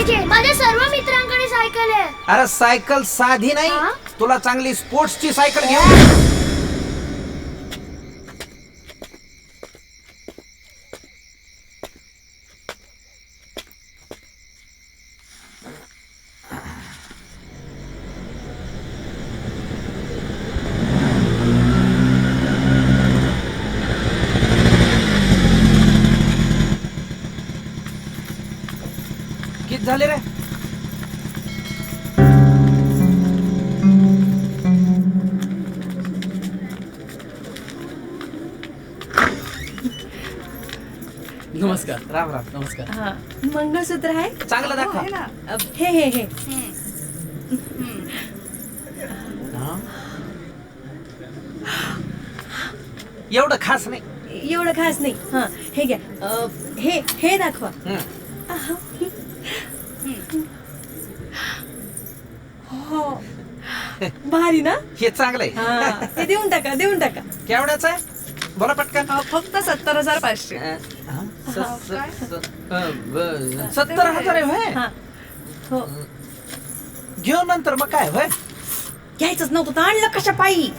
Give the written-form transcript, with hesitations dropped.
पाहिजे. माझ्या सर्व मित्रांकडे सायकल आहे. अरे सायकल साधी नाही, हा? तुला चांगली स्पोर्ट्सची सायकल घेऊ. किती झाले रे? नमस्कार. राम राम. नमस्कार. हा मंगळसूत्र आहे. चांगलं दाखव. आहे ना. हे एवढं खास नाही. एवढं खास नाही. हा हे घ्या. हे दाखवा. हो भारी ना. हे चांगलं आहे. हा ते देऊन टाका केवढ्याच आहे? बोला पटकन. फक्त 70,500. 70,000 आहे होय? हा हो घेऊ नंतर मग काय होय? घ्यायचंच नव्हतं तर आणलं कशा पायी.